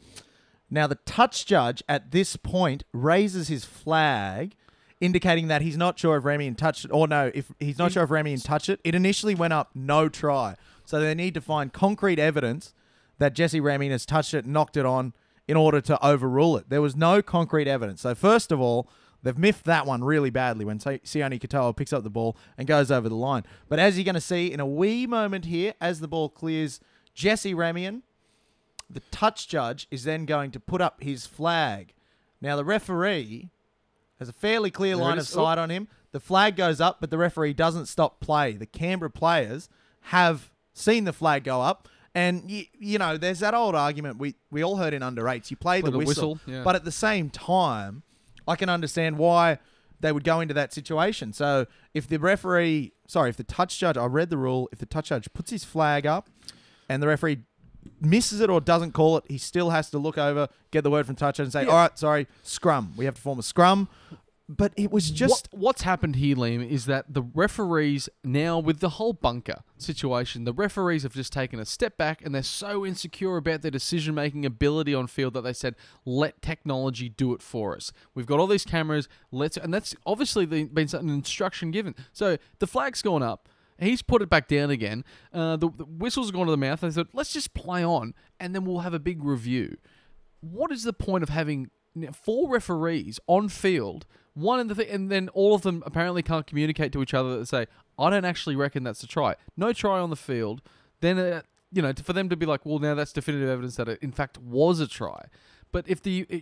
Now, the touch judge at this point raises his flag, indicating that he's not sure if Ramian touched it. Or no, if he's not sure if Ramian touched it. It initially went up no try. So they need to find concrete evidence that Jesse Ramian has touched it, knocked it on, in order to overrule it. There was no concrete evidence. So first of all, they've miffed that one really badly when Sione Katoa picks up the ball and goes over the line. But as you're going to see in a wee moment here, as the ball clears Jesse Ramian, the touch judge is then going to put up his flag. Now, the referee has a fairly clear There it line of is. sight on him. The flag goes up, but the referee doesn't stop play. The Canberra players have seen the flag go up. And, you know, there's that old argument we all heard in under eights. You play the whistle. Yeah. But at the same time, I can understand why they would go into that situation. So if the if the touch judge, I read the rule, if the touch judge puts his flag up and the referee misses it or doesn't call it, he still has to look over, get the word from touch judge and say, Yeah. all right, sorry, scrum. We have to form a scrum. But it was just... What's happened here, Liam, is that the referees now, with the whole bunker situation, the referees have just taken a step back and they're so insecure about their decision-making ability on field that they said, let technology do it for us. We've got all these cameras, and that's obviously been an instruction given. So the flag's gone up. He's put it back down again. The whistle's gone to the mouth. They thought, let's just play on, and then we'll have a big review. What is the point of having 4 referees on field, one in the and then all of them apparently can't communicate to each other that say, I don't actually reckon that's a try. No try on the field. Then, for them to be like, well, now that's definitive evidence that it in fact was a try. But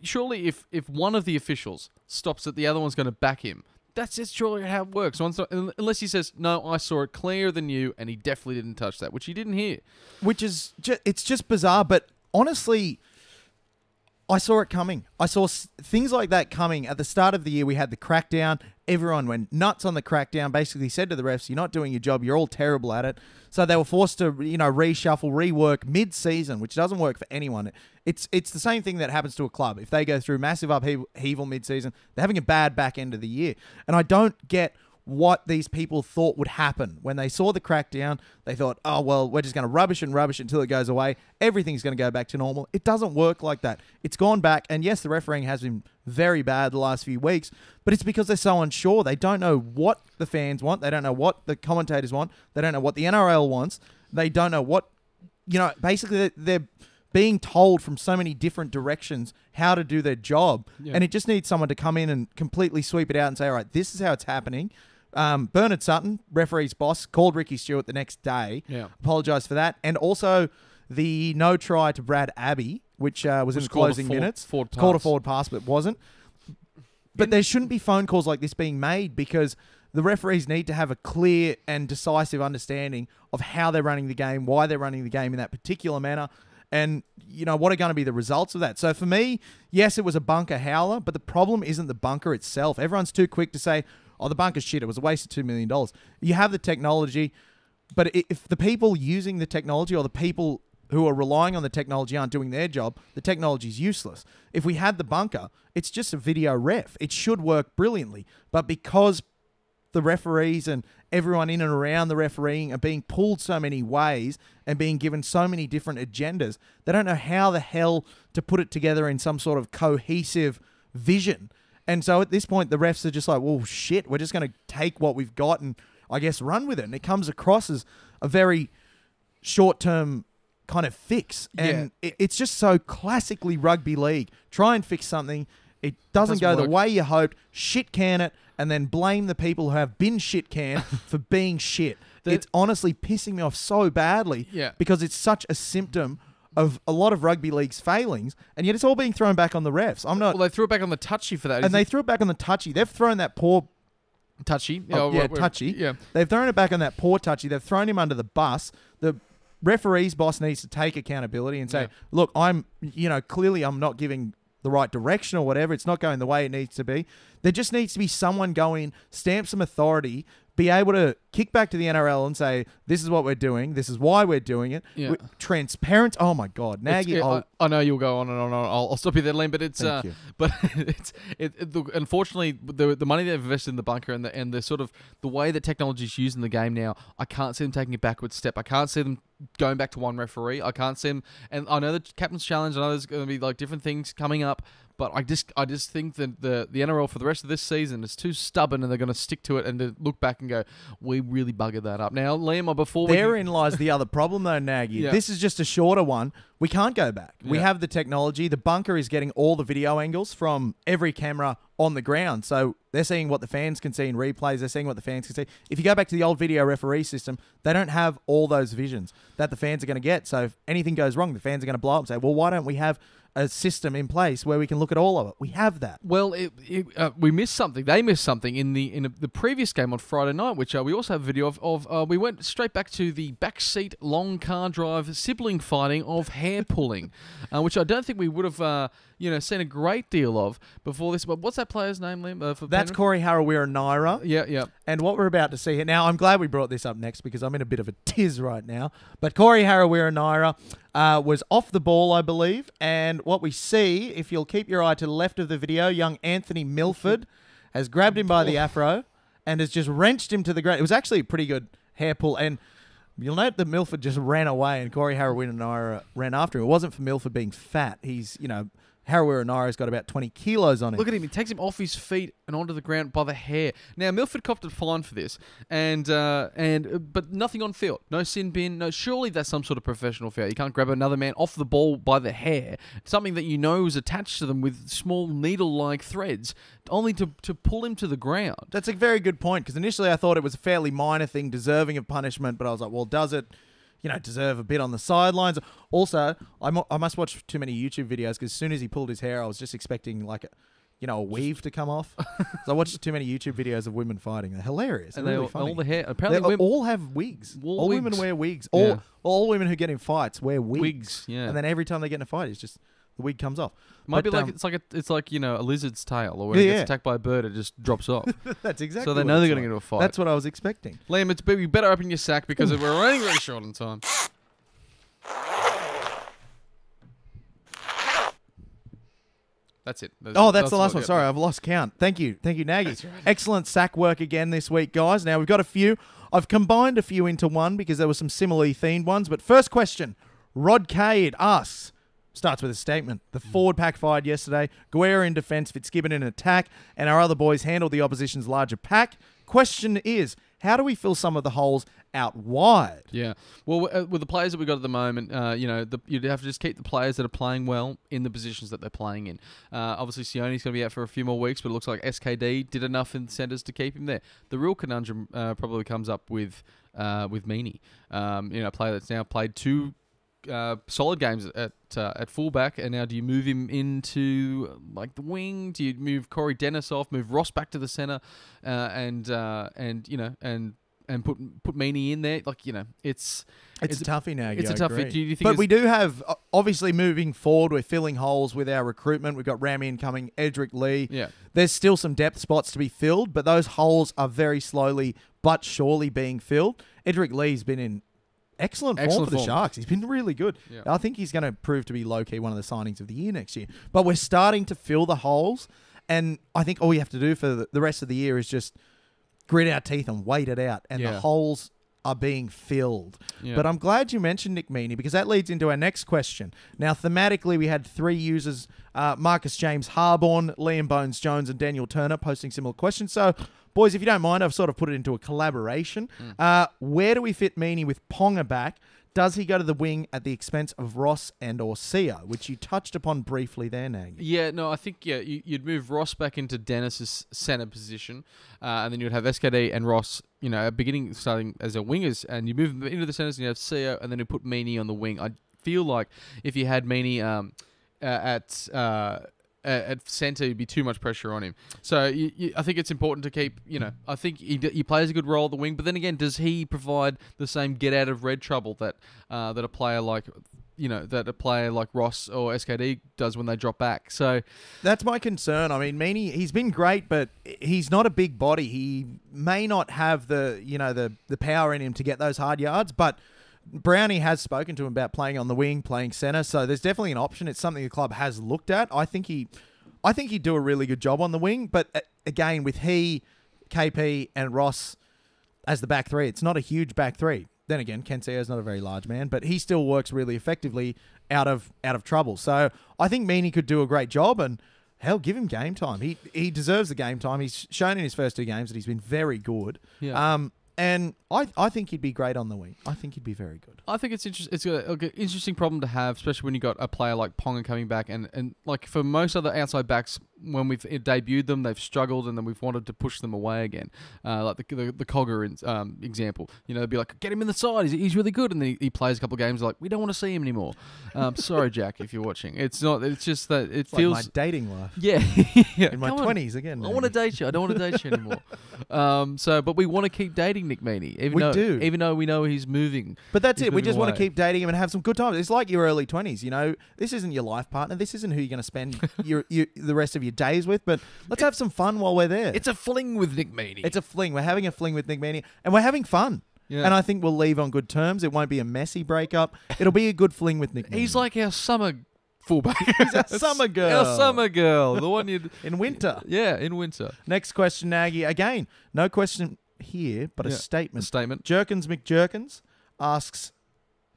surely if one of the officials stops it, the other one's going to back him. That's just surely how it works. Unless he says, no, I saw it clearer than you, and he definitely didn't touch that, which he didn't hear. Which is it's just bizarre, but honestly, I saw it coming. I saw things like that coming. At the start of the year, we had the crackdown. Everyone went nuts on the crackdown, basically said to the refs, you're not doing your job, you're all terrible at it. So they were forced to, reshuffle, rework mid-season, which doesn't work for anyone. It's the same thing that happens to a club. If they go through massive upheaval mid-season, they're having a bad back end of the year. And I don't get what these people thought would happen. When they saw the crackdown, they thought, oh, well, we're just going to rubbish until it goes away. Everything's going to go back to normal. It doesn't work like that. It's gone back. And yes, the refereeing has been very bad the last few weeks, but it's because they're so unsure. They don't know what the fans want. They don't know what the commentators want. They don't know what the NRL wants. They don't know what, basically they're being told from so many different directions how to do their job. Yeah. And it just needs someone to come in and completely sweep it out and say, all right, this is how it's happening. Bernard Sutton, referee's boss, called Ricky Stewart the next day. Yeah. Apologised for that. And also the no try to Brad Abbey, which was in the closing minutes. Called a forward pass, but wasn't. But there shouldn't be phone calls like this being made because the referees need to have a clear and decisive understanding of how they're running the game, why they're running the game in that particular manner, and, what are going to be the results of that. So for me, yes, it was a bunker howler, but the problem isn't the bunker itself. Everyone's too quick to say, oh, the bunker's shit, it was a waste of $2 million. You have the technology, but if the people using the technology or the people who are relying on the technology aren't doing their job, the technology's useless. If we had the bunker, it's just a video ref. It should work brilliantly. But because the referees and everyone in and around the refereeing are being pulled so many ways and being given so many different agendas. They don't know how the hell to put it together in some sort of cohesive vision. And so at this point, the refs are just like, well, shit, we're just going to take what we've got and, I guess, run with it. And it comes across as a very short-term kind of fix. And it's just so classically rugby league. Try and fix something. It doesn't go the way you hoped. Shit can it. And then blame the people who have been shit canned for being shit. It's honestly pissing me off so badly because it's such a symptom of a lot of rugby league's failings, and yet it's all being thrown back on the refs. Well, they threw it back on the touchy for that. And they threw it back on the touchy. They've thrown that poor... Touchy? Touchy. Yeah. They've thrown it back on that poor touchy. They've thrown him under the bus. The referee's boss needs to take accountability and say, look, clearly I'm not giving the right direction or whatever. It's not going the way it needs to be. There just needs to be someone go in, stamp some authority, be able to kick back to the NRL and say, this is what we're doing. This is why we're doing it. Yeah. Transparent. Oh, my God. Nagy. I know you'll go on and on and on. I'll stop you there, Liam, but it's... But unfortunately, the money they've invested in the bunker and the sort of the way that technology is used in the game now, I can't see them taking a backward step. I can't see them going back to one referee. I can't see them... And I know the Captain's Challenge, I know there's going to be like different things coming up, but I just think that the NRL for the rest of this season is too stubborn and they're going to stick to it and to look back and go, we really buggered that up. Now, Liam, before Therein lies the other problem, though, Nagy. Yeah. This is just a shorter one. We can't go back. Yeah. We have the technology. The bunker is getting all the video angles from every camera on the ground. So they're seeing what the fans can see in replays. They're seeing what the fans can see. If you go back to the old video referee system, they don't have all those visions that the fans are going to get. So if anything goes wrong, the fans are going to blow up and say, well, why don't we have a system in place where we can look at all of it? We have that. Well, we missed something. They missed something in the previous game on Friday night, which we also have a video of. We went straight back to the backseat long car drive sibling fighting of hair pulling, which I don't think we would have seen a great deal of before this. But what's that player's name, Liam? That's Corey Harawira-Naera. Yeah. And what we're about to see here now, I'm glad we brought this up next because I'm in a bit of a tiz right now. But Corey Harawira-Naera was off the ball, I believe. And what we see, if you'll keep your eye to the left of the video, young Anthony Milford has grabbed him by the afro and has just wrenched him to the ground. It was actually a pretty good hair pull. And you'll note that Milford just ran away and Corey Harawira-Naera ran after him. It wasn't for Milford being fat. He's, Harawira-Naera's got about 20 kilos on him. Look at him. He takes him off his feet and onto the ground by the hair. Now, Milford copped a fine for this, but nothing on field. No sin bin. No, surely that's some sort of professional foul. You can't grab another man off the ball by the hair, something that you know is attached to them with small needle-like threads, only to pull him to the ground. That's a very good point, because initially I thought it was a fairly minor thing, deserving of punishment, but I was like, well, does it deserve a bit on the sidelines? Also, I must watch too many YouTube videos because as soon as he pulled his hair, I was just expecting like a weave to come off. So I watched too many YouTube videos of women fighting. They're hilarious. And they're really funny. All the hair. Apparently, they all have wigs. All women wear wigs. All women who get in fights wear wigs. Yeah. And then every time they get in a fight, it's just the wig comes off. Might be like it's like a lizard's tail, or when it gets attacked by a bird, it just drops off. That's exactly. So they know they're going to get into a fight. That's what I was expecting. Liam, you better open your sack because we're running very short on time. That's it. That's the last one. Sorry, I've lost count. Thank you, Nagy. Right. Excellent sack work again this week, guys. Now we've got a few. I've combined a few into one because there were some similarly themed ones. But first question, Rod Cade asks. Starts with a statement. The forward pack fired yesterday. Guerra in defence, Fitzgibbon in attack, and our other boys handled the opposition's larger pack. Question is, how do we fill some of the holes out wide? Yeah. Well, with the players that we've got at the moment, you'd have to just keep the players that are playing well in the positions that they're playing in. Obviously, Sione's going to be out for a few more weeks, but it looks like SKD did enough in the centres to keep him there. The real conundrum probably comes up with Meaney, a player that's now played two solid games at fullback, and now do you move him into like the wing? Do you move Corey Dennis off, move Ross back to the centre, and put Meaney in there? It's a toughie now. It's a toughie. Do you think? But we do have obviously moving forward. We're filling holes with our recruitment. We've got Rami incoming, Edric Lee. Yeah, there's still some depth spots to be filled, but those holes are very slowly but surely being filled. Edric Lee's been in excellent form for the Sharks. He's been really good. Yeah. I think he's going to prove to be low-key one of the signings of the year next year. But we're starting to fill the holes, and I think all you have to do for the rest of the year is just grit our teeth and wait it out, and the holes are being filled. Yeah. But I'm glad you mentioned Nick Meaney, because that leads into our next question. Now, thematically, we had 3 users, Marcus James Harborn, Liam Bones-Jones, and Daniel Turner, posting similar questions. So, boys, if you don't mind, I've sort of put it into a collaboration. Where do we fit Meaney with Ponga back? Does he go to the wing at the expense of Ross and or Sia, which you touched upon briefly there, Nagy? Yeah, no, I think you'd move Ross back into Dennis's centre position, and then you'd have SKD and Ross, starting as our wingers, and you move them into the centres, and you have Sia, and then you put Meaney on the wing. I feel like if you had Meaney at centre, it'd be too much pressure on him. So I think it's important to keep, I think he plays a good role at the wing, but then again, does he provide the same get out of red trouble that a player like Ross or SKD does when they drop back? So that's my concern. I mean, Meaney, he's been great, but he's not a big body. He may not have the power in him to get those hard yards, but Brownie has spoken to him about playing on the wing, playing centre, so there's definitely an option. It's something the club has looked at. I think he'd do a really good job on the wing, but again, with he, KP, and Ross as the back three, it's not a huge back three. Then again, Ken Seo's not a very large man, but he still works really effectively out of trouble. So I think Meaney could do a great job, and hell, give him game time. He deserves the game time. He's shown in his first 2 games that he's been very good. Yeah. And I think he'd be great on the wing. I think he'd be very good. I think it's It's an interesting problem to have, especially when you got a player like Ponga coming back, and like for most other outside backs, when we've debuted them, they've struggled, and then we've wanted to push them away again. Like the Cogger example, they'd be like, get him in the side. He's really good, and then he plays a couple of games. Like, we don't want to see him anymore. Sorry, Jack, if you're watching. It's not. It's just that it feels like my dating life. Yeah, in my 20s again. I want to date you. I don't want to date you anymore. But we want to keep dating Nick Meaney, even though we know he's moving. But that's it. We just want to keep dating him and have some good times. It's like your early 20s. This isn't your life partner. This isn't who you're going to spend the rest of your days with. But let's have some fun while we're there. It's a fling with Nick Meaney. It's a fling. We're having a fling with Nick Meaney, and we're having fun. Yeah. And I think we'll leave on good terms. It won't be a messy breakup. It'll be a good fling with Nick Meaney. He's like our summer fullback. He's our summer girl. Our summer girl. The one you in winter. Yeah, in winter. Next question, Nagy. Again, no question here, but a statement. A statement. Jerkins McJerkins asks,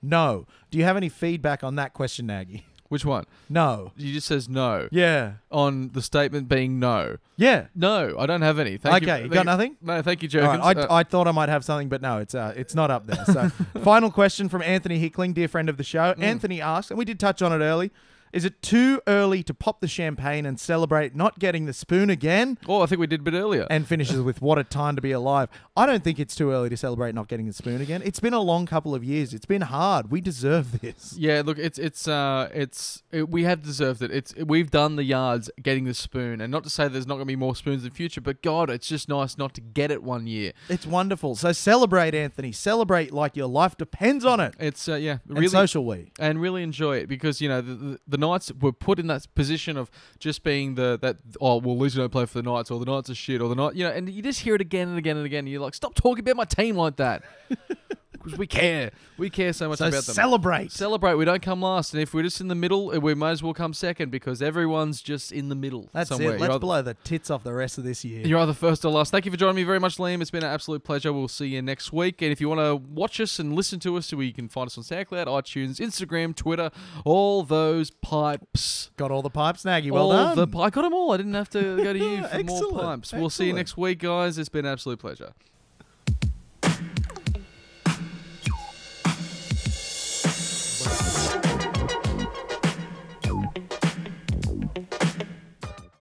no. Do you have any feedback on that question, Nagy? Which one? No. He just says no. Yeah. On the statement being no. Yeah. No, I don't have any. Thank you. Okay, you got nothing? No, thank you, Jerkins. Right, I thought I might have something, but no, it's not up there. So, final question from Anthony Hickling, dear friend of the show. Anthony asks, and we did touch on it early, is it too early to pop the champagne and celebrate not getting the spoon again? Oh, I think we did a bit earlier. And finishes with, what a time to be alive. I don't think it's too early to celebrate not getting the spoon again. It's been a long couple of years. It's been hard. We deserve this. Yeah, look, we have deserved it. We've done the yards getting the spoon, and not to say there's not going to be more spoons in the future, but God, it's just nice not to get it one year. It's wonderful. So celebrate, Anthony. Celebrate like your life depends on it. It's really and social we and really enjoy it, because the Knights were put in that position of just being at least you don't play for the Knights, or the Knights are shit, or the Knights, and you just hear it again and again and again. And you're like, stop talking about my team like that. Because we care so much about them. Celebrate. We don't come last, and if we're just in the middle, we might as well come second, because everyone's just in the middle. That's somewhere. it. Let's blow the tits off the rest of this year. You're either first or last. Thank you for joining me very much, Liam. It's been an absolute pleasure. We'll see you next week. And if you want to watch us and listen to us, you can find us on SoundCloud, iTunes, Instagram, Twitter, all those pipes. Got all the pipes, Nagy. Well done. I got them all. I didn't have to go to you for Excellent. more pipes. We'll see you next week, guys. It's been an absolute pleasure.